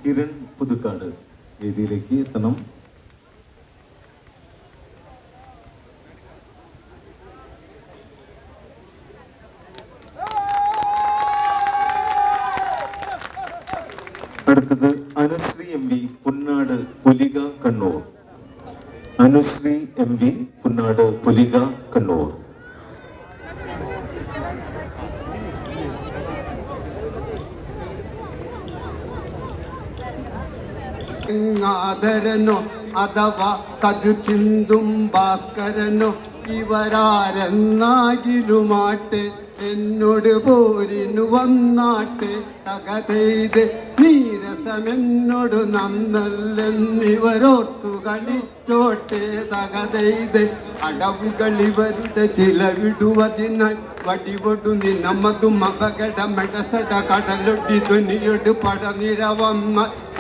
കിരൺ പുതുക്കാട് വേദിയിലേക്ക് എത്തണം. അടുത്തത് അനുശ്രീ എം വി പുന്നാട് പുലിക കണ്ണൂർ. അനുശ്രീ എം വി പുന്നാട് പുലിക കണ്ണൂർ. ആദരനോ അഥവാ കതിർ ചിന്തും ഭാസ്കരനോ ഇവരാരെന്നാകിലുമാട്ടെ എന്നോട് പോരിനു വന്നാട്ടെ തകതെയ്ത് നീരസമെന്നോട് നന്നല്ലെന്നിവരോർത്തു കളിച്ചോട്ടെ തകതെയ്ത് അടവുകൾ ഇവരുടെ ചിലവിടുവതിനായി വടിവൊടു നിന്നമതും അപകടമെടസട കടലൊട്ടി ധ്വനിയൊട് പടനിരവമ്മ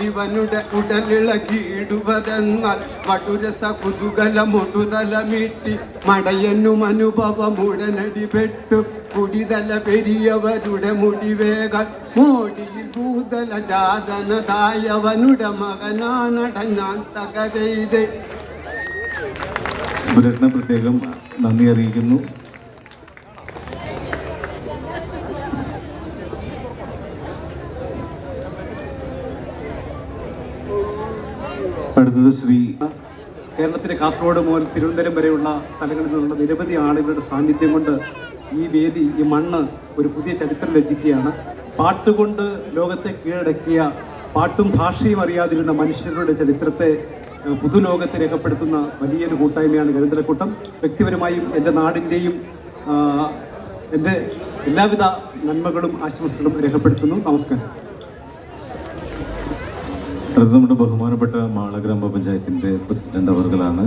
ഇവനുടെ ഉടലിളകിയിടുവതെന്നാൽ വടുരസ കുതുകലമൊടുതലമീട്ടി മടയനും അനുഭവമുടനടിപെട്ടു കുടിതല പെരിയവരുടെ മുടിവേകാൻ മോടിയിൽ ഭൂതല ജാതനതായവനുടെ മകനാണടഞ്ഞാൻ തകതെയ്ത്. സുരേഷിനെ പ്രത്യേകം നന്ദി അറിയിക്കുന്നു. അടുത്തത് ശ്രീ കേരളത്തിലെ കാസർഗോഡ് മുതൽ തിരുവനന്തപുരം വരെയുള്ള സ്ഥലങ്ങളിൽ നിന്നുള്ള നിരവധി ആളുകളുടെ സാന്നിധ്യം കൊണ്ട് ഈ വേദി, ഈ മണ്ണ് ഒരു പുതിയ ചരിത്രം രചിക്കുകയാണ്. പാട്ടുകൊണ്ട് ലോകത്തെ കീഴടക്കിയ, പാട്ടും ഭാഷയും അറിയാതിരുന്ന മനുഷ്യരുടെ ചരിത്രത്തെ പുതുലോകത്തെ രേഖപ്പെടുത്തുന്ന വലിയൊരു കൂട്ടായ്മയാണ് കരിന്തലക്കൂട്ടം. വ്യക്തിപരമായും എൻ്റെ നാടിൻ്റെയും എൻ്റെ എല്ലാവിധ നന്മകളും ആശംസകളും രേഖപ്പെടുത്തുന്നു. നമസ്കാരം. അടുത്ത നമ്മുടെ ബഹുമാനപ്പെട്ട മാള ഗ്രാമപഞ്ചായത്തിന്റെ പ്രസിഡന്റ് അവർകളാണ്.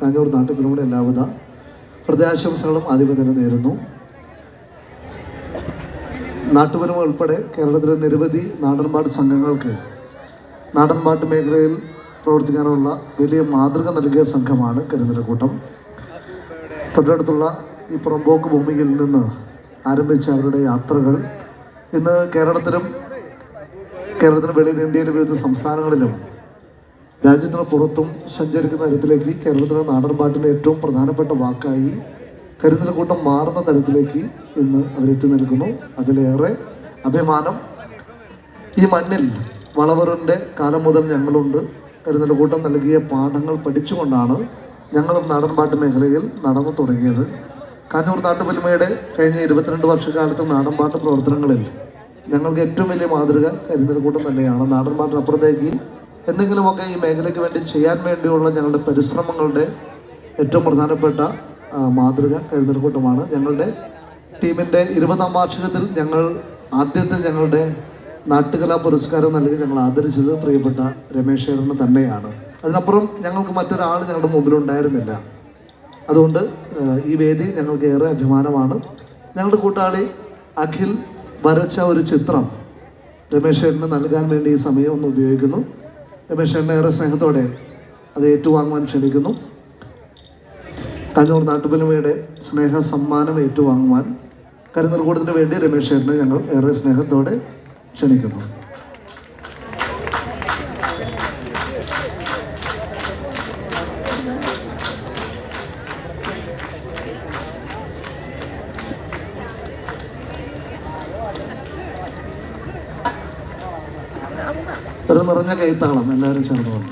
കാഞ്ഞൂർ നാട്ടുപിലിമയുടെ എല്ലാവിധ ഹൃദയാശംസകളും ആദ്യമേ തന്നെ നേരുന്നു. നാട്ടുപിലിമ ഉൾപ്പെടെ കേരളത്തിലെ നിരവധി നാടൻപാട്ട് സംഘങ്ങൾക്ക് നാടൻപാട്ട് മേഖലയിൽ പ്രവർത്തിക്കാനുള്ള വലിയ മാതൃക നൽകിയ സംഘമാണ് കരിന്തലക്കൂട്ടം. തൊട്ടടുത്തുള്ള ഈ പുറമ്പോക്ക് ഭൂമിയിൽ നിന്ന് ആരംഭിച്ച അവരുടെ യാത്രകൾ ഇന്ന് കേരളത്തിന് വെളിയിൽ ഇന്ത്യയിലെ വിവിധ സംസ്ഥാനങ്ങളിലും രാജ്യത്തിന് പുറത്തും സഞ്ചരിക്കുന്ന തരത്തിലേക്ക് കേരളത്തിലെ നാടൻപാട്ടിൻ്റെ ഏറ്റവും പ്രധാനപ്പെട്ട വാക്കായി കരിന്തലക്കൂട്ടം മാറുന്ന തരത്തിലേക്ക് ഇന്ന് അവരെത്തി നിൽക്കുന്നു. അതിലേറെ അഭിമാനം ഈ മണ്ണിൽ വളവറിൻ്റെ കാലം മുതൽ ഞങ്ങളുണ്ട്. കരിന്തലക്കൂട്ടം നൽകിയ പാഠങ്ങൾ പഠിച്ചുകൊണ്ടാണ് ഞങ്ങളും നാടൻപാട്ട് മേഖലയിൽ നടന്നു തുടങ്ങിയത്. കാഞ്ഞൂർ നാട്ടുപിലിമയുടെ കഴിഞ്ഞ 22 വർഷക്കാലത്തെ നാടൻപാട്ട് പ്രവർത്തനങ്ങളിൽ ഞങ്ങൾക്ക് ഏറ്റവും വലിയ മാതൃക കരിന്തലക്കൂട്ടം തന്നെയാണ്. നാടൻപാട്ടിനപ്പുറത്തേക്ക് എന്തെങ്കിലുമൊക്കെ ഈ മേഖലയ്ക്ക് വേണ്ടി ചെയ്യാൻ വേണ്ടിയുള്ള ഞങ്ങളുടെ പരിശ്രമങ്ങളുടെ ഏറ്റവും പ്രധാനപ്പെട്ട മാതൃക കരിന്തലക്കൂട്ടമാണ്. ഞങ്ങളുടെ ടീമിൻ്റെ 20ാം വാർഷികത്തിൽ ഞങ്ങളുടെ നാട്ടുകലാ പുരസ്കാരം നൽകി ഞങ്ങൾ ആദരിച്ചത് പ്രിയപ്പെട്ട രമേശ് ചേട്ടന് തന്നെയാണ്. അതിനപ്പുറം ഞങ്ങൾക്ക് മറ്റൊരാൾ ഞങ്ങളുടെ മുമ്പിലുണ്ടായിരുന്നില്ല. അതുകൊണ്ട് ഈ വേദി ഞങ്ങൾക്ക് ഏറെ അഭിമാനമാണ്. ഞങ്ങളുടെ കൂട്ടാളി അഖിൽ വരച്ച ഒരു ചിത്രം രമേശ് ചേട്ടന് നൽകാൻ വേണ്ടി ഈ സമയം ഒന്ന് ഉപയോഗിക്കുന്നു. രമേശ് ചേട്ടനെ ഏറെ സ്നേഹത്തോടെ അത് ഏറ്റുവാങ്ങുവാൻ ക്ഷണിക്കുന്നു. കാഞ്ഞൂർ നാട്ടുപിലിമയുടെ സ്നേഹ സമ്മാനം ഏറ്റുവാങ്ങുവാൻ കരിന്തലക്കൂട്ടത്തിന് വേണ്ടി രമേശ് ചേട്ടനെ ഞങ്ങൾ ഏറെ സ്നേഹത്തോടെ ക്ഷണിക്കുന്നു. ഒരു നിറഞ്ഞ കൈത്താളം എല്ലാവരും ചേർന്ന് വന്നു.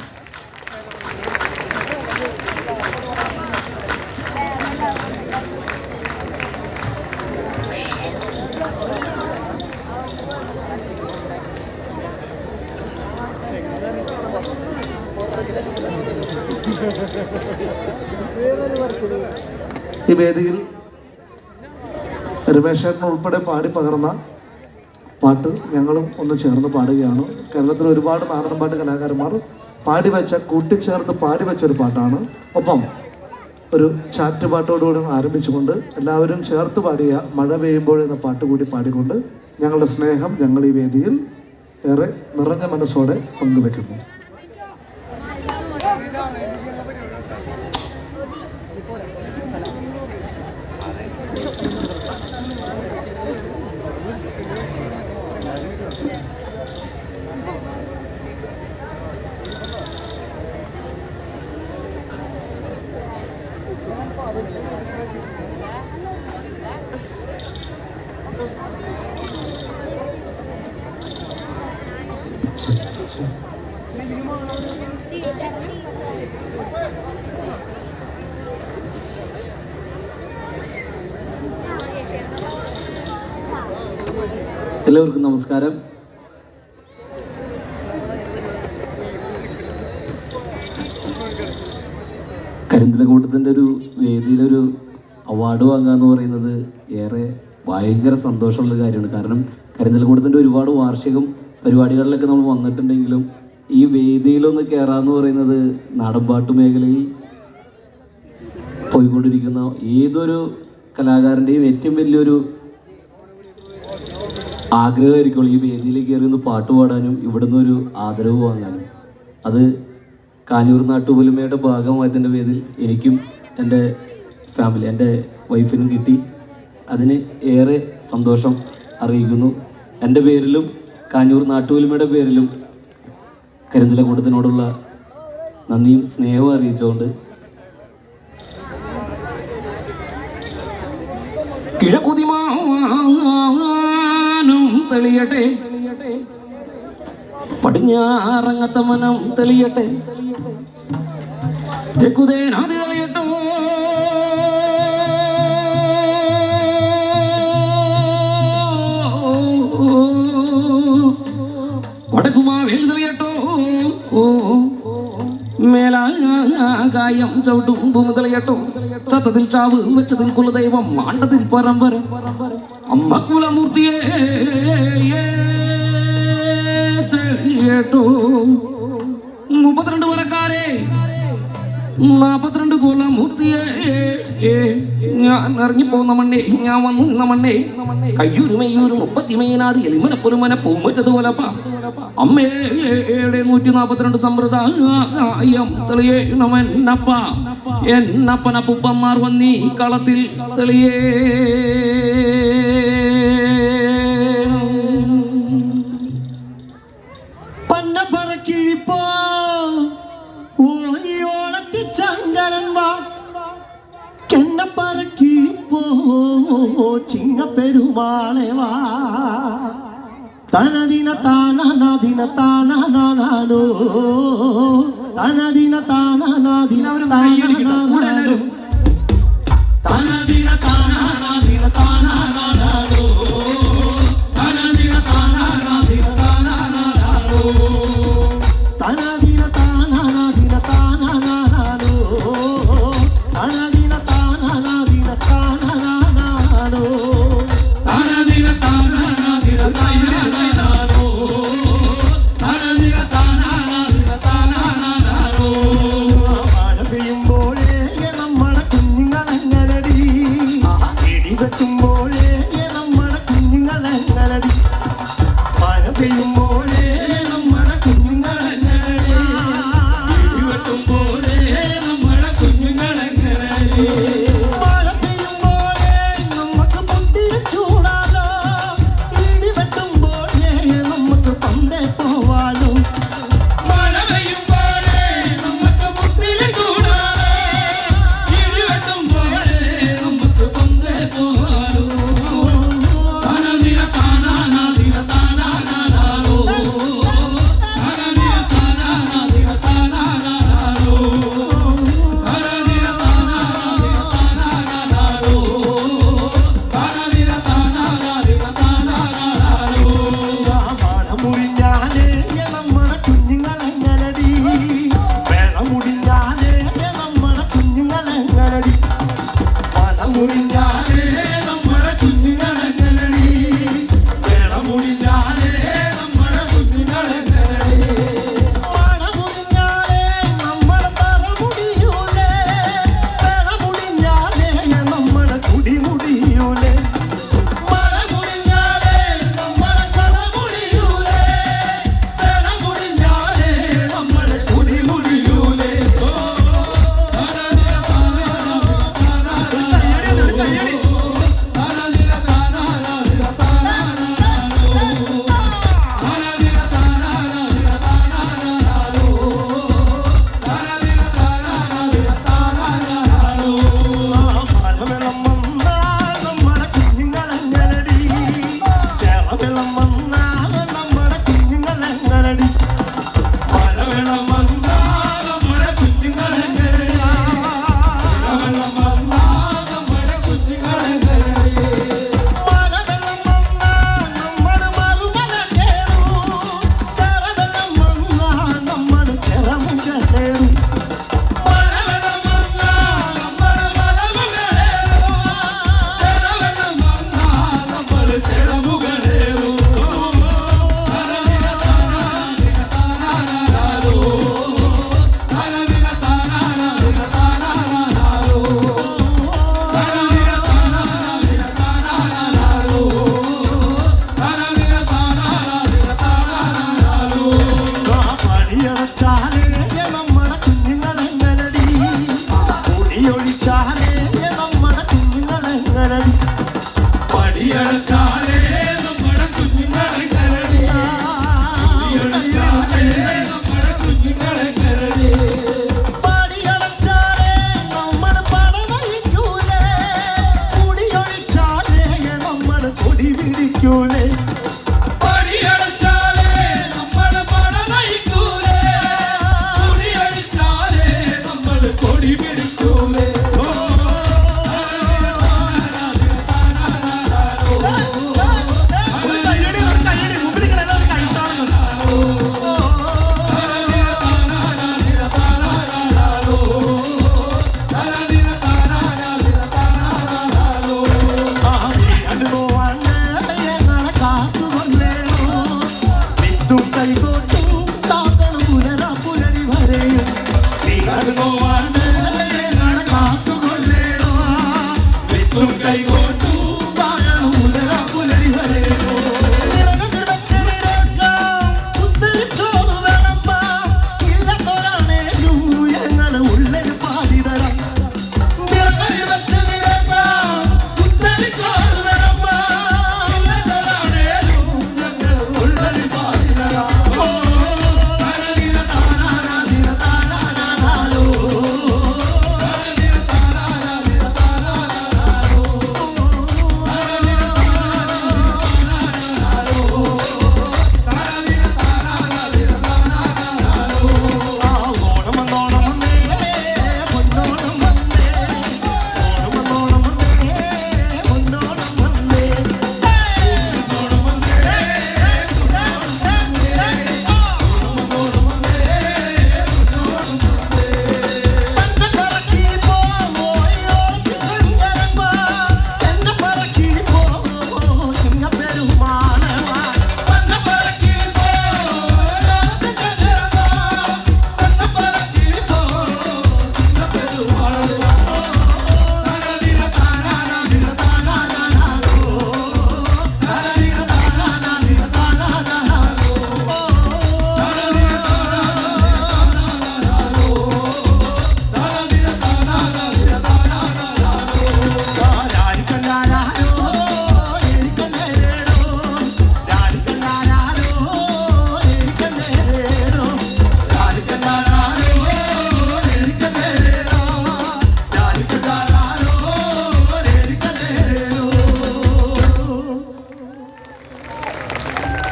ഈ വേദിയിൽ രമേശ് ചേട്ടൻ ഉൾപ്പെടെ പാടി പകർന്ന പാട്ട് ഞങ്ങളും ഒന്ന് ചേർന്ന് പാടുകയാണ്. കേരളത്തിൽ ഒരുപാട് നാടൻപാട്ട് കലാകാരന്മാർ കൂട്ടിച്ചേർത്ത് പാടിവെച്ചൊരു പാട്ടാണ്. ഒപ്പം ഒരു ചാറ്റ് പാട്ടോടുകൂടി ആരംഭിച്ചുകൊണ്ട് എല്ലാവരും ചേർത്ത് പാടിയ മഴ പെയ്യുമ്പോഴെന്ന പാട്ട് കൂടി പാടിക്കൊണ്ട് ഞങ്ങളുടെ സ്നേഹം ഞങ്ങൾ ഈ വേദിയിൽ ഏറെ നിറഞ്ഞ മനസ്സോടെ പങ്കുവെക്കുന്നു. എല്ലാവർക്കും നമസ്കാരം. കരിന്തലക്കൂട്ടത്തിൻ്റെ ഒരു വേദിയിലൊരു അവാർഡ് വാങ്ങുക എന്ന് പറയുന്നത് ഭയങ്കര സന്തോഷമുള്ള കാര്യമാണ്. കാരണം കരിന്തലക്കൂട്ടത്തിൻ്റെ ഒരുപാട് വാർഷികം പരിപാടികളിലൊക്കെ നമ്മൾ വന്നിട്ടുണ്ടെങ്കിലും ഈ വേദിയിലൊന്ന് കയറാമെന്ന് പറയുന്നത് നാടൻപാട്ട് മേഖലയിൽ പോയിക്കൊണ്ടിരിക്കുന്ന ഏതൊരു കലാകാരൻ്റെയും ഏറ്റവും വലിയൊരു ആഗ്രഹമായിരിക്കും ഈ വേദിയിലേക്ക് കയറി ഒന്ന് പാട്ട് പാടാനും ഇവിടുന്ന് ഒരു ആദരവ് വാങ്ങാനും. അത് കാഞ്ഞൂർ നാട്ടുപിലിമയുടെ ഭാഗമായതിൻ്റെ പേരിൽ എനിക്കും എൻ്റെ ഫാമിലി, എൻ്റെ വൈഫിനും കിട്ടി. അതിന് ഏറെ സന്തോഷം അറിയിക്കുന്നു. എൻ്റെ പേരിലും കാഞ്ഞൂർ നാട്ടുപിലിമയുടെ പേരിലും കരിന്തലക്കൂട്ടത്തിനോടുള്ള നന്ദിയും സ്നേഹവും അറിയിച്ചുകൊണ്ട് കിഴക്കുതിമാനും തെളിയട്ടെ, പടിഞ്ഞാറങ്ങത്തെ മനം തെളിയട്ടെ, തെക്കുതേനാത് തെളിയട്ടോ, വടക്കുമാവേൽ തെളിയട്ടോ, മേലാകായം ചവിട്ടും ഭൂമി തെളിയട്ടോ, ചത്തതിൽ ചാവ് വെച്ചതിൽ കുലദൈവം മാണ്ടതിൽ പരമ്പര അമ്മ കുലമൂർത്തിയെ തെളിയട്ടോ. 32 വരക്കാരെ 42 കൊല്ലം മൂർത്തിയെ ഞാൻ ഇറങ്ങിപ്പോന്ന മണ്ണേ, ഞാൻ വന്നു നിന്ന മണ്ണേ, കയ്യൂര് മെയ്യൂര് 30 മെയ്യനാട് എലിമനപ്പൊരുമന പൂമറ്റതുപോലപ്പ അമ്മേ 142 സമ്പ്രദായം തെളിയണമെന്നപ്പ എന്നപ്പനപ്പുപ്പന്മാർ വന്നീ കളത്തിൽ തെളിയേ പന്നപ്പറക്കിഴിപ്പോ ഓണത്തി ചങ്കരൻ വാ കെന്നപ്പറക്കിഴിപ്പോ ചിങ്ങപ്പെരുമാളെ വാ തനദിന താനദിന താനോ തനദിന താനദിന താനോ തനദിന താനദിന താനോ തനദിന താനദിന താനോ തനദിന താനദിന താനോ തനദിന താനദിന താനോ തനദിന താനദിന താനോ തനദിന താനദിന താനോ മഴ പെയ്യുമ്പോഴേ നമ്മുടെ കുഞ്ഞുങ്ങളെങ്ങനടി ഇടി വെട്ടുമ്പോഴേ നമ്മുടെ കുഞ്ഞുങ്ങളെങ്ങനടി മഴ പെയ്യുമ്പോഴേ നമ്മുടെ കുഞ്ഞുങ്ങളെങ്ങനടി ഇടി വെട്ടുമ്പോഴേ നമ്മുടെ കുഞ്ഞുങ്ങളെങ്ങനടി മഴ പെയ്യുമ്പോഴേ നമുക്ക് പൊട്ടിൽ ചൂടാലോ ഇടി വെട്ടുമ്പോഴേ നമുക്ക് പന്തേ പോവാലോ മഴ പെയ്യുമ്പോഴേ നമുക്ക് പൊട്ടിൽ ചൂടാലോ ഇടി വെട്ടുമ്പോഴേ നമുക്ക് പന്തേ പോവാലോ തനദിന താനദിന താനോ തനദിന താനദിന താനോ തനദിന താനദിന താനോ മുടിഞ്ഞാലേ നമ്മുടെ കുഞ്ഞുങ്ങളെങ്ങനടി വെള്ളം മുടിഞ്ഞാലേ നമ്മുടെ കുഞ്ഞുങ്ങളെങ്ങനടി മനം മുടിഞ്ഞാലേ നമ്മുടെ കുഞ്ഞുങ്ങളെങ്ങനടി വെള്ളം മുടിഞ്ഞാലേ നമ്മുടെ കുഞ്ഞുങ്ങളെങ്ങനടി മനം മുടിഞ്ഞാലേ നമ്മുടെ തറ മുടിയൂലേ വെള്ളം മുടിഞ്ഞാലേ നമ്മുടെ കുടി മുടിയൂലേ മഴ മുടിഞ്ഞാലേ നമ്മുടെ തറ മുടിയൂലേ വെള്ളം മുടിഞ്ഞാലേ നമ്മുടെ കുടി മുടിയൂലേ മഴവെള്ളം വന്നാൽ നമ്മുടെ കുഞ്ഞുങ്ങളെങ്ങനടി ചെറവെള്ളം വന്നാൽ നമ്മുടെ കുഞ്ഞുങ്ങളെങ്ങനടി മഴവെള്ളം വന്നാൽ നമ്മുടെ കുഞ്ഞുങ്ങളെങ്ങനടി ചെറവെള്ളം വന്നാൽ നമ്മുടെ കുഞ്ഞുങ്ങളെങ്ങനടി മഴവെള്ളം വന്നാൽ നമ്മൾ മറുമല കേറും ചെറവെള്ളം വന്നാൽ നമ്മൾ ചെറമുക കേറും മഴവെള്ളം വന്നാൽ നമ്മൾ മലമുകളേറും ചെറവെള്ളം വന്നാൽ നമ്മൾ ചെറമുകളേറും തനദിന താനദിന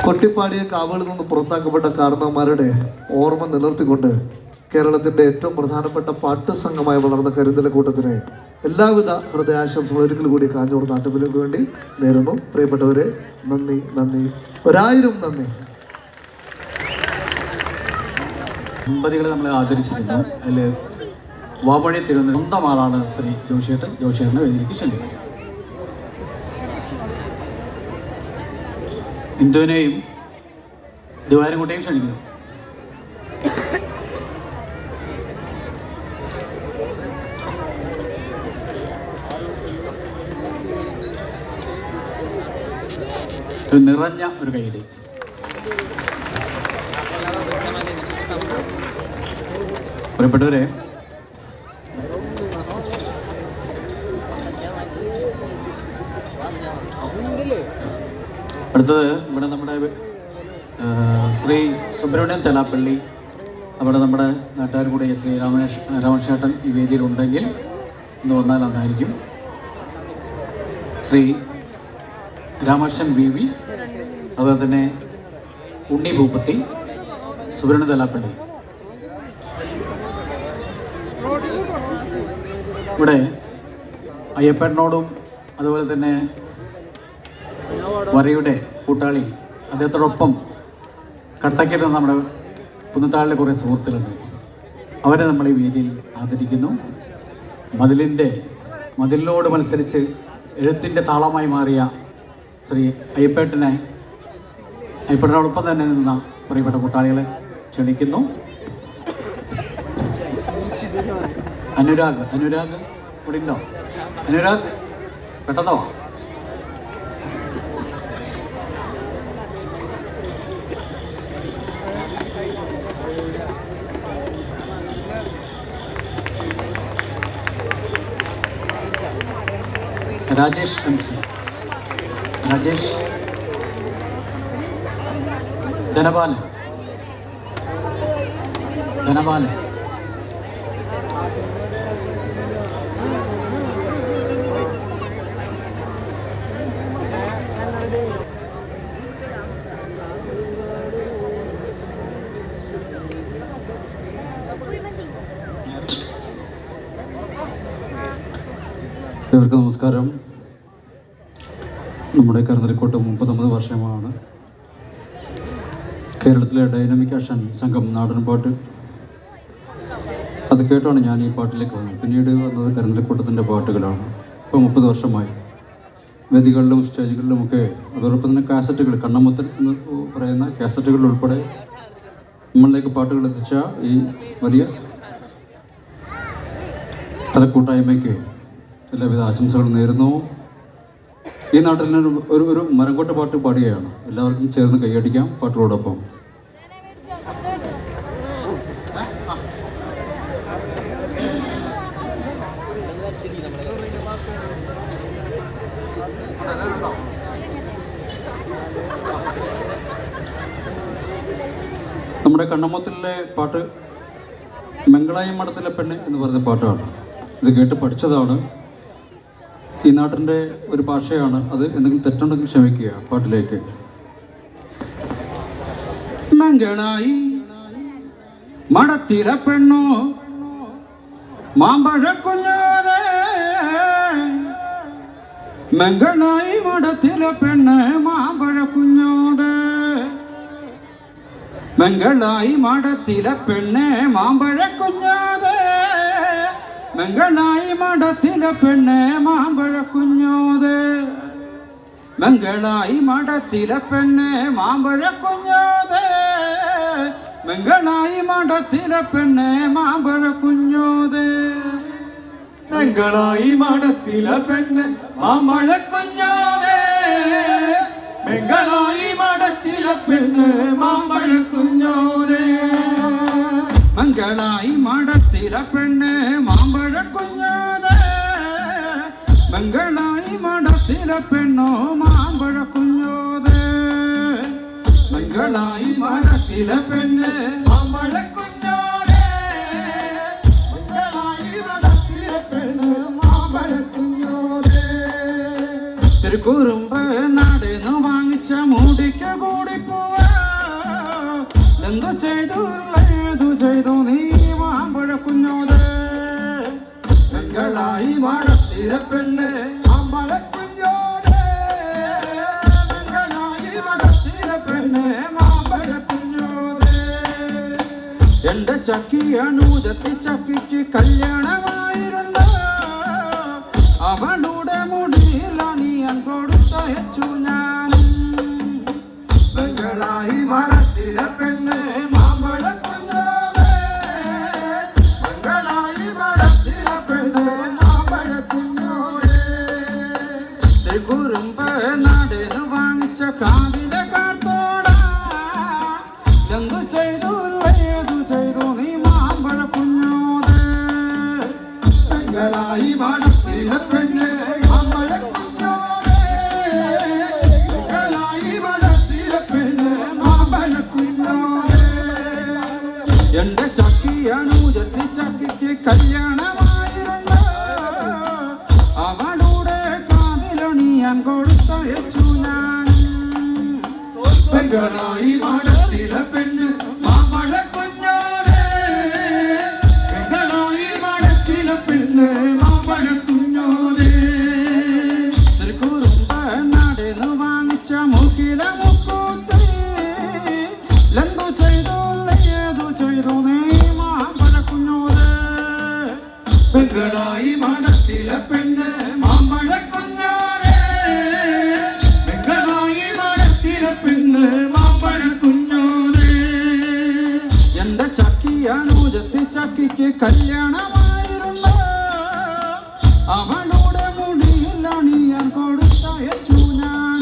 കൊട്ടിപ്പാടിയ കാവുകളിൽ നിന്ന് പുറത്താക്കപ്പെട്ട കാരണവന്മാരുടെ ഓർമ്മ നിലനിർത്തിക്കൊണ്ട് കേരളത്തിൻ്റെ ഏറ്റവും പ്രധാനപ്പെട്ട പാട്ട് സംഘമായി വളർന്ന കരിന്തല കൂട്ടത്തിന് എല്ലാവിധ ഹൃദയാശംസകളും ഒരിക്കൽ കൂടി കാഞ്ഞൂർ നാട്ടുപുലിക്ക് വേണ്ടി നേരുന്നു. പ്രിയപ്പെട്ടവരെ, നന്ദി, 1000 നന്ദി. ദമ്പതികളെ നമ്മളെ ആദരിച്ചിരുന്നു. അതിൽ വാമൊഴി തിരുവനന്തപുരം സ്വന്തം ആളാണ് ശ്രീ ജോഷിയേട്ടനെ വേദിയിലേക്ക് ക്ഷണിക്കുന്നത്. ഇന്ദുവിനെയും ദിവാരൻകുട്ടിയെയും ക്ഷണിക്കുന്നു. ഒരു നിറഞ്ഞ ഒരു കൈയടി. പ്രിയപ്പെട്ടവരെ, അടുത്തത് ഇവിടെ നമ്മുടെ ശ്രീ സുബ്രഹ്മണ്യൻ തലാപ്പള്ളി, അവിടെ നമ്മുടെ നാട്ടുകാർ കൂടെ ശ്രീ രാമേഷേട്ടൻ ഈ വേദിയിലുണ്ടെങ്കിൽ ഇന്ന് വന്നാൽ നന്നായിരിക്കും. ശ്രീ രാമകൃഷ്ണൻ വി വി, അതുപോലെ തന്നെ ഉണ്ണി ഭൂപത്തി, സുബ്രഹ്മണ്യൻ തലാപ്പള്ളി. ഇവിടെ അയ്യപ്പേട്ടനോടും അതുപോലെ തന്നെ വരയുടെ കൂട്ടാളി അദ്ദേഹത്തോടൊപ്പം കട്ടയ്ക്കത്ത് നമ്മുടെ കുന്നത്താളിലെ കുറേ സുഹൃത്തുക്കളുണ്ട്. അവരെ നമ്മൾ ഈ വേദിയിൽ ആദരിക്കുന്നു. മതിലിനോട് മത്സരിച്ച് എഴുത്തിൻ്റെ താളമായി മാറിയ ശ്രീ അയ്യപ്പേട്ടനോടൊപ്പം തന്നെ നിന്ന പ്രിയപ്പെട്ട കൂട്ടാളികളെ ക്ഷണിക്കുന്നു. അനുരാഗ് ഇവിടെ ഉണ്ടോ? അനുരാഗ്, പെട്ടെന്നോ. രാജേഷ് MC, രാജേഷ്. ധനപാലൻ. ഇവർക്ക് നമസ്കാരം. നമ്മുടെ കരുതൽക്കോട്ട് 39 വർഷമാണ്. കേരളത്തിലെ ഡൈനാമിക് ആക്ഷൻ സംഘം നാടൻ പാട്ട്, അത് കേട്ടാണ് ഞാൻ ഈ പാട്ടിലേക്ക് വന്നത്. പിന്നീട് വന്നത് കരുതൽക്കോട്ടത്തിൻ്റെ പാട്ടുകളാണ്. ഇപ്പോൾ 30 വർഷമായി വേദികളിലും സ്റ്റേജുകളിലുമൊക്കെ. അതോടൊപ്പം തന്നെ കാസറ്റുകൾ, കണ്ണമുത്തൻ എന്ന് പറയുന്ന കാസറ്റുകൾ ഉൾപ്പെടെ നമ്മളിലേക്ക് പാട്ടുകൾ എത്തിച്ച ഈ വലിയ തലക്കൂട്ടായ്മയ്ക്ക് എല്ലാവിധ ആശംസകളും നേരുന്നു. ഈ നാട്ടിൽ ഒരു മരംകൊട്ട പാട്ട് പാടുകയാണ്. എല്ലാവർക്കും ചേർന്ന് കൈയടിക്കാം പാട്ടുകളോടൊപ്പം. നമ്മുടെ കണ്ണമത്തിലെ പാട്ട് മംഗളായി മഠത്തിലെ പെണ്ണ് എന്ന് പറയുന്ന പാട്ടാണ്. ഇത് കേട്ട് പഠിച്ചതാണ്. ഈ നാട്ടിൻ്റെ ഒരു ഭാഷയാണ് അത്. എന്തെങ്കിലും തെറ്റുണ്ടെങ്കിൽ ക്ഷമിക്കുക. പാട്ടിലേക്ക്. മംഗളായി മഠത്തിലെ പെണ്ണോ മാമ്പഴ കുഞ്ഞോതെ, മംഗളായി മഠത്തിലെ പെണ്ണ് മാമ്പഴ കുഞ്ഞോതെ, മംഗളായി മഠത്തിലെ പെണ്ണ് മാമ്പഴ കുഞ്ഞോതെ, മംഗളായി മഠത്തിലെ പെണ്ണ് മാമ്പഴ കുഞ്ഞോത്, മംഗളായി മഠത്തിലെ പെണ്ണ് മാമ്പഴ കുഞ്ഞോത്, മംഗളായി മഠത്തിലെ പെണ്ണ് മാമ്പഴ കുഞ്ഞോത്, മംഗളായി മഠത്തിലെ പെണ്ണ് മാമ്പഴ കുഞ്ഞോത്, മംഗളായി മഠത്തിലെ പെണ്ണ് മാമ്പഴ കുഞ്ഞോത്, മംഗളായി മഠത്തിലെ പെണ്ണ് മാമ്പഴ കുഞ്ഞോത്, മംഗളായി മഠത്തിലെ പെണ്ണോ മാമ്പഴ കുഞ്ഞോത്, മംഗളായി മഠത്തിലെ പെണ്ണ് മാമ്പഴ കുഞ്ഞോത്, മംഗളായി മഠത്തിലെ പെണ്ണ് മാമ്പഴ കുഞ്ഞോത്. തിരുക്കുറുമ്പ് നടന്നു വാങ്ങിച്ച മൂടിക്ക് കൂടിപ്പോ എന്തു ചെയ്തു ഏതു ചെയ്തു നീ മാമ്പഴ കുഞ്ഞോത് പെങ്ങളായി മണത്തില പെണ്ണ് മാമ്പഴ കുഞ്ഞോരേ പെങ്ങളായി മണത്തില പെണ്ണ് മാമ്പഴ കുഞ്ഞോരേ എന്റെ ചക്കി അനൂജത്തി ചക്കിക്ക് കല്യാണമായിരുന്നു അവളുടെ മുടിയിലണിയാൻ കൊടുത്തയച്ചു ഞാൻ പെങ്ങളായി മണത്തില പെണ്ണ് മാമ്പഴ കുഞ്ഞോരേ പെങ്ങളായി മണത്തില പെണ്ണ് മാമ്പഴ കുഞ്ഞോരേ കുറുമ്പ് നാടിന് വാങ്ങിച്ച കാതിലെ കാർത്തോട എന്തു ചെയ്തു ഏതു ചെയ്തു നീ മാമ്പഴ കുഞ്ഞോത് പെങ്ങളായി മണത്തില പെണ്ണ് മാമ്പഴ കുഞ്ഞോരേ പെങ്ങളായി മണത്തില പെണ്ണ് മാമ്പഴ കുഞ്ഞോരേ എന്റെ ചക്കി അനൂജത്തി ചക്കിക്ക് കല്യാണമായിരുന്നു അവളുടെ കാതിലണിയാൻ കൊടുത്തയച്ചു ഞാൻ പെങ്ങളായി മണത്തില പെണ്ണ് മാമ്പഴ കുഞ്ഞോരേ പെങ്ങളായി മണത്തില പെണ്ണ് മാമ്പഴ കുഞ്ഞോരേ കുറുമ്പ് നാടിന് വാങ്ങിച്ച മുക്കില മുക്കൂത്തി എന്തു ചെയ്തു ഏതു ചെയ്തു നീ മാമ്പഴ കുഞ്ഞോത് പെങ്ങളായി മണത്തില പെണ്ണ് മാമ്പഴ കുഞ്ഞോരേ പെങ്ങളായി മണത്തില പെണ്ണ് മാമ്പഴ കുഞ്ഞോരേ എന്റെ ചക്കി അനൂജത്തി ചക്കിക്ക് കല്യാണമായിരുന്നു അവളുടെ മുടിയിൽ അണിയാൻ കൊടുത്തയച്ചു ഞാൻ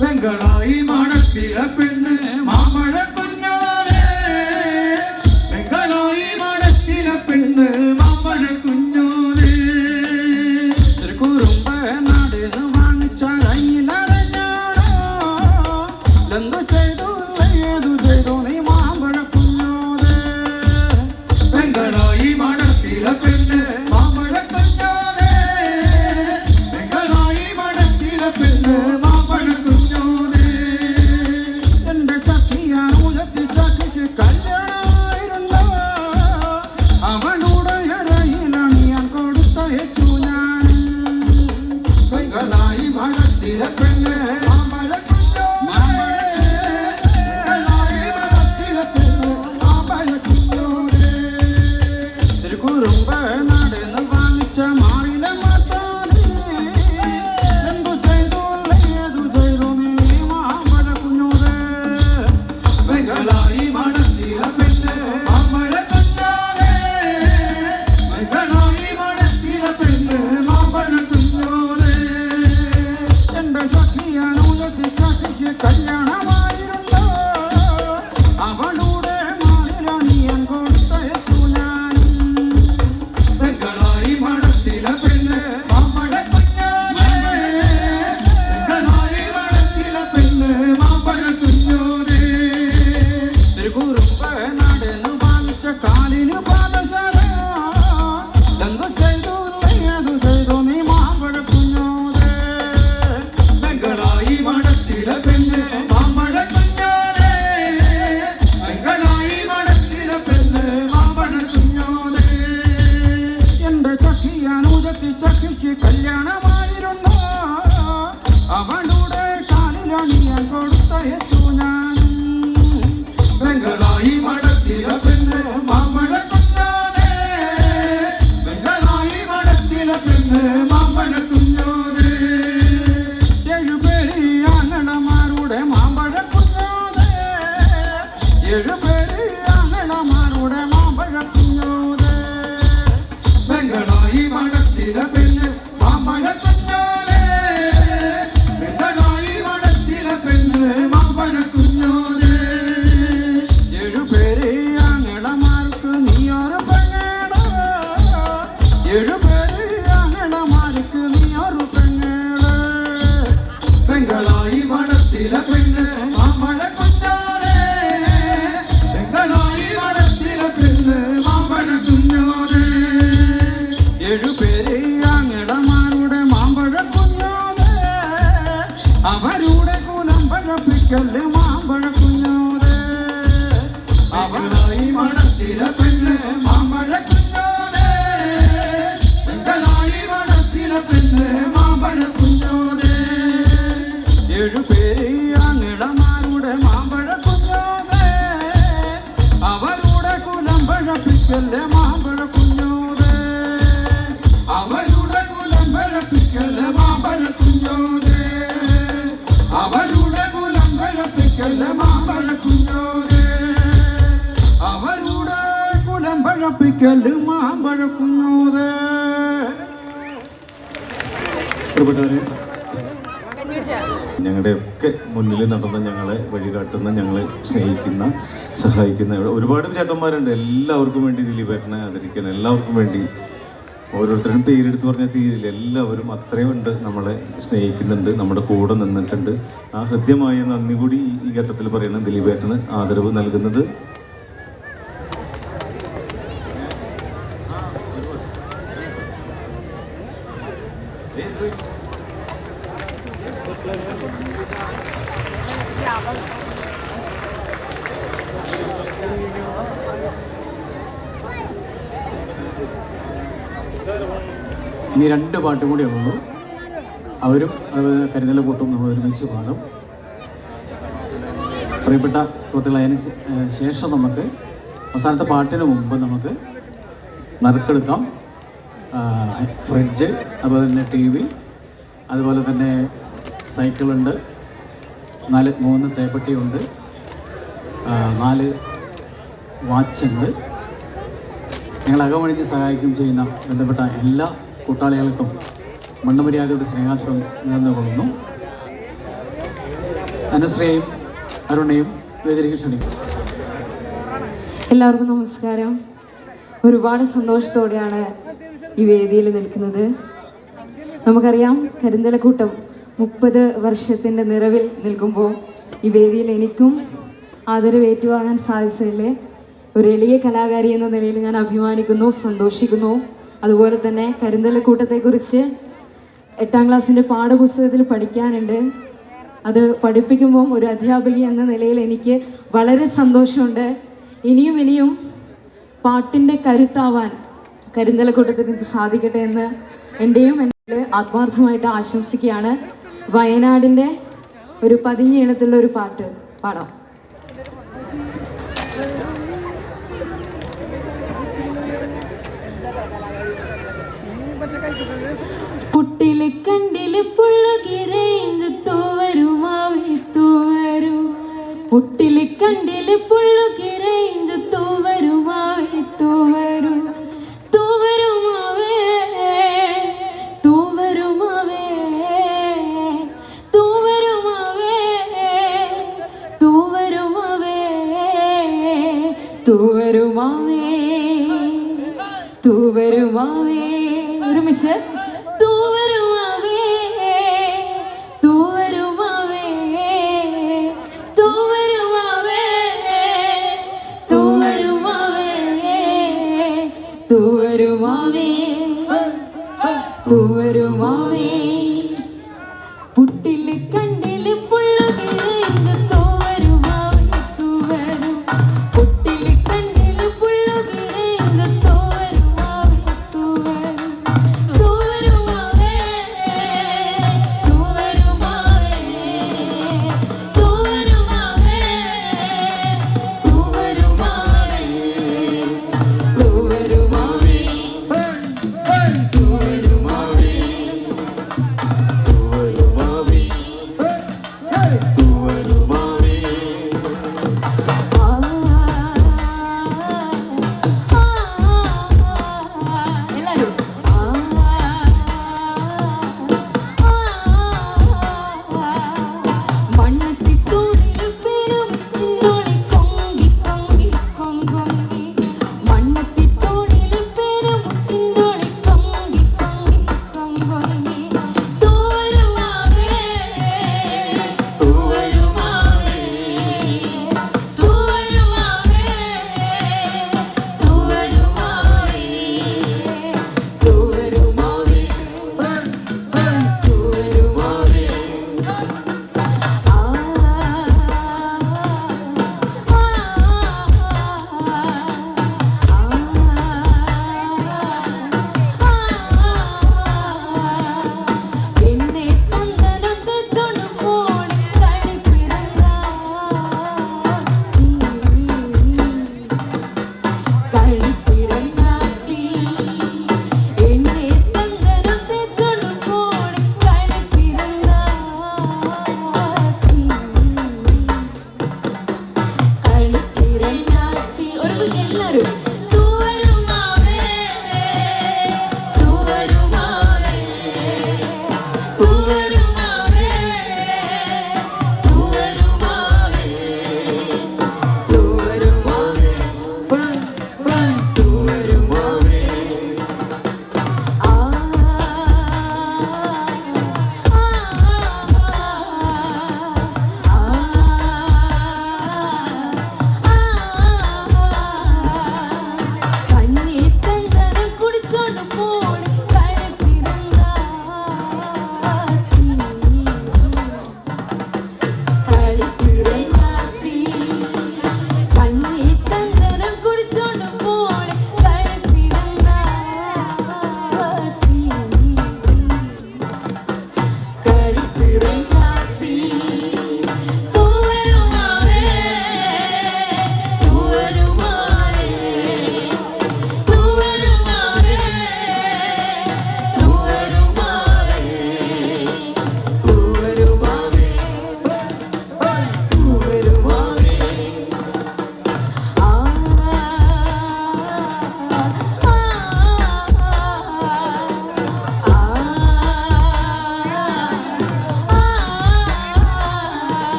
പെങ്ങളായി മണത്തില പെണ്ണ് മാമ്പഴ കുഞ്ഞോരേ പെങ്ങളായി മണത്തില പെണ്ണ് മാമ്പഴ കുഞ്ഞോരേ കുറുമ്പ് നാടിന് വാങ്ങിച്ച കയ്യിലറിഞ്ഞാണോ എന്തു ചെയ്തു ഏതു ചെയ്തു നീ മാമ്പഴ കുഞ്ഞോത് പെങ്ങളായി മണത്തില പെണ്ണ് മാമ്പഴ കുഞ്ഞോരേ പെങ്ങളായി മണത്തില പെണ്ണ് മാമ്പഴ കുഞ്ഞോരേ എന്റെ ചക്കിയാനൂജത്തി ചക്കിക്ക് കല്യാണമായിരുന്നു അവളുടെ അരയിലണിയാൻ കൊടുത്തയച്ചു ഞാൻ പെങ്ങളായി മണത്തില പെണ്ണ് മാമ്പഴ കുഞ്ഞോരേ പെങ്ങളായി മണത്തില പെണ്ണ് മാമ്പഴ കുഞ്ഞോരേ കുറുമ്പ് നാടിന് വാങ്ങിച്ച മാറില മാത്താനി എന്തു ചെയ്തു ഏതു ചെയ്തു നീ മാമ്പഴ കുഞ്ഞോത് പെങ്ങളായി മണത്തില പെണ്ണ് മാമ്പഴ കുഞ്ഞോരേ പെങ്ങളായി മണത്തില പെണ്ണ് മാമ്പഴ കുഞ്ഞോരേ എന്റെ ചക്കിയാനൂജത്തി ചക്കിക്ക് കല്യാണമായിരുന്നു അവളുടെ മാറിലണിയാൻ കൊടുത്തയച്ചു ഞാൻ പെങ്ങളായി മണത്തില പെണ്ണ് മാമ്പഴ കുഞ്ഞോരേ പെങ്ങളായി മണത്തില പെണ്ണ് മാമ്പഴ കുഞ്ഞോരേ കുറുമ്പ് നാടിന് വാങ്ങിച്ച കാലിന് പാദശാല എന്തു ചെയ്തു ഏതു ചെയ്തു നീ മാമ്പഴ കുഞ്ഞോത് പെങ്ങളായി മണത്തില പെണ്ണ് മാമ്പഴ കുഞ്ഞോരേ പെങ്ങളായി മണത്തില പെണ്ണ് മാമ്പഴ കുഞ്ഞോരേ എന്റെ ചക്കിയാനൂജത്തി ചക്കിക്ക് കല്യാണമായിരുന്നു അവളുടെ കാലിലണിയാൻ കൊടുത്തയച്ചു ഞാൻ പെങ്ങളായി മണത്തില പെണ്ണ് മാമ്പഴ കുഞ്ഞോരേ പെങ്ങളായി മണത്തില പെണ്ണ് മാമ്പഴ കുഞ്ഞോരേ ഏഴുപേര് ആങ്ങളമാരുടെ മാമ്പഴ കുഞ്ഞോത് ഏഴുപേര് ആങ്ങളമാരുടെ മാമ്പഴ കുഞ്ഞോത് പെങ്ങളായി മണത്തില പെണ്ണ് മാമ്പഴ കുഞ്ഞോരേ പെങ്ങളായി മണത്തില പെണ്ണ് മാമ്പഴ കുഞ്ഞോരേ ഏഴുപേര് ആങ്ങളമാർക്ക് നീയൊരു പെങ്ങള് ഏഴുപേര് ആങ്ങളമാർക്ക് നീയൊരു പെങ്ങള് പെങ്ങളായി മണത്തില പെണ്ണ് മാമ്പഴ കുഞ്ഞോരേ വെളുപ്പിക്കല്ലേ മാമ്പഴ കുഞ്ഞോതേ. അവരുടെ കുലം വെളുപ്പിക്കല്ലേ മാമ്പഴ കുഞ്ഞോതേ. അവരുടെ കുലം വെളുപ്പിക്കല്ലേ മാമ്പഴ കുഞ്ഞോതേ. അവരുടെ കുലം പഴപ്പിക്കല് മാമ്പഴ കുഞ്ഞോതേ. ഞങ്ങളുടെയൊക്കെ മുന്നിൽ നടന്ന ഞങ്ങളെ വഴികാട്ടുന്ന ഞങ്ങളെ സ്നേഹിക്കുന്ന സഹായിക്കുന്ന ഒരുപാട് ചേട്ടന്മാരുണ്ട്. എല്ലാവർക്കും വേണ്ടി ദിലീപേട്ടനെ ആദരിക്കാൻ, എല്ലാവർക്കും വേണ്ടി ഓരോരുത്തരും പേരെടുത്ത് പറഞ്ഞാൽ തീരില്ല. എല്ലാവരും അത്രയും ഉണ്ട്, നമ്മളെ സ്നേഹിക്കുന്നുണ്ട്, നമ്മുടെ കൂടെ നിന്നിട്ടുണ്ട്. ആ ഹൃദ്യമായ നന്ദി കൂടി ഈ ഘട്ടത്തിൽ പറയണം. ദിലീപേട്ടന് ആദരവ് നൽകുന്നത് ഇനി 2 പാട്ടും കൂടിയേ ഉള്ളൂ. അവരും കരുതല കൂട്ടും നമ്മൾ ഒരുമിച്ച് പാടും. പ്രിയപ്പെട്ട സുഹൃത്തുക്കളെ, അതിന് ശേഷം നമുക്ക് അവസാനത്തെ പാട്ടിന് മുമ്പ് നമുക്ക് നറുക്കെടുക്കാം. ഫ്രിഡ്ജ്, അതുപോലെ തന്നെ TV, അതുപോലെ തന്നെ സൈക്കിളുണ്ട്, 3 തേപ്പട്ടിയുണ്ട്, 4 വാച്ചുണ്ട്. ഞങ്ങൾ അകമഴിഞ്ഞ് സഹായിക്കുകയും ചെയ്യുന്ന ബന്ധപ്പെട്ട എല്ലാ കൂട്ടാളികൾക്കും മണ്ണുമര്യാദയുടെ സ്നേഹാശ്രം നേർന്നുകൊള്ളുന്നു. അനുശ്രീയും അരുണയും വേദിയിലേക്ക് ക്ഷണിക്കും. എല്ലാവർക്കും നമസ്കാരം. ഒരുപാട് സന്തോഷത്തോടെയാണ് ഈ വേദിയിൽ നിൽക്കുന്നത്. നമുക്കറിയാം, കരിന്തലക്കൂട്ടം 30 വർഷത്തിൻ്റെ നിറവിൽ നിൽക്കുമ്പോൾ ഈ വേദിയിൽ എനിക്കും ആദരവ് ഏറ്റുവാങ്ങാൻ സാധിച്ചതിൽ ഒരു എളിയ കലാകാരി എന്ന നിലയിൽ ഞാൻ അഭിമാനിക്കുന്നു, സന്തോഷിക്കുന്നു. അതുപോലെ തന്നെ കരിന്തലക്കൂട്ടത്തെക്കുറിച്ച് 8ാം ക്ലാസ്സിൻ്റെ പാഠപുസ്തകത്തിൽ പഠിക്കാനുണ്ട്. അത് പഠിപ്പിക്കുമ്പം ഒരു അധ്യാപിക എന്ന നിലയിൽ എനിക്ക് വളരെ സന്തോഷമുണ്ട്. ഇനിയും പാട്ടിൻ്റെ കരുത്താവാൻ കരിന്തലക്കൂട്ടത്തിന് സാധിക്കട്ടെ എന്ന് എൻ്റെയും എൻ്റെ ആത്മാർത്ഥമായിട്ട് ആശംസിക്കുകയാണ്. വയനാടിൻ്റെ ഒരു പതിഞ്ഞീണത്തിലുള്ള ഒരു പാട്ട് പാടാം. പുട്ടില് കണ്ടില് പുള്ളുകിരേഞ്ചു തൂവരുമാവി തൂവരു. പുട്ടില് കണ്ടില് പുള്ളുകിരേഞ്ചു തൂവരുമാവി തൂവരു. തൂവരുമാവേ തൂവരുമാവേ തൂവരുമാവേ തൂവരുമാവേ തൂവരുമാവേ തൂവരുമാവേ. ഒരുമിച്ച് തൂവരുമാവേ തൂവരുമാവേ തൂവരുമാവേ തൂവരുമാവേ തൂവരുമാവേ തൂവരുമാവേ. പുട്ടില് കണ്ടില് പുള്ളുകിരേഞ്ചു തൂവരുമാവേ തൂവരു. പുട്ടില് കണ്ടില് പുള്ളുകിരേഞ്ചു തൂവരുമാവേ തൂവരു. തൂവരുമാവേ തൂവരുമാവേ തൂവരുമാവേ തൂവരുമാവേ തൂവരുമാവേ തൂവരുമാവേ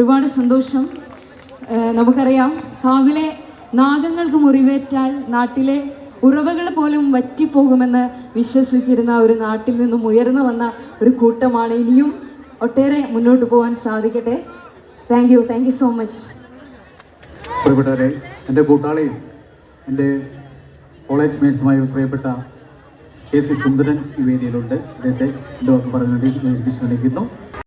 ഒരുപാട് സന്തോഷം. നമുക്കറിയാം, കാവിലെ നാഗങ്ങൾക്ക് മുറിവേറ്റാൽ നാട്ടിലെ ഉറവകൾ പോലും വറ്റിപ്പോകുമെന്ന് വിശ്വസിച്ചിരുന്ന ഒരു നാട്ടിൽ നിന്നും ഉയർന്നു വന്ന ഒരു കൂട്ടമാണ്. ഇനിയും ഒട്ടേറെ മുന്നോട്ട് പോകാൻ സാധിക്കട്ടെ. Thank you so much. പ്രിയപ്പെട്ടവരെ, എൻ്റെ കൂട്ടാളിയും എൻ്റെ കോളേജ് മേറ്റ്സുമായ പ്രിയപ്പെട്ട KC സുന്ദരൻ ഈ വേദിയിലുണ്ട്. അദ്ദേഹത്തെ എൻ്റെ വാക്ക് പറയാൻ വേണ്ടി ക്ഷണിക്കുന്നു.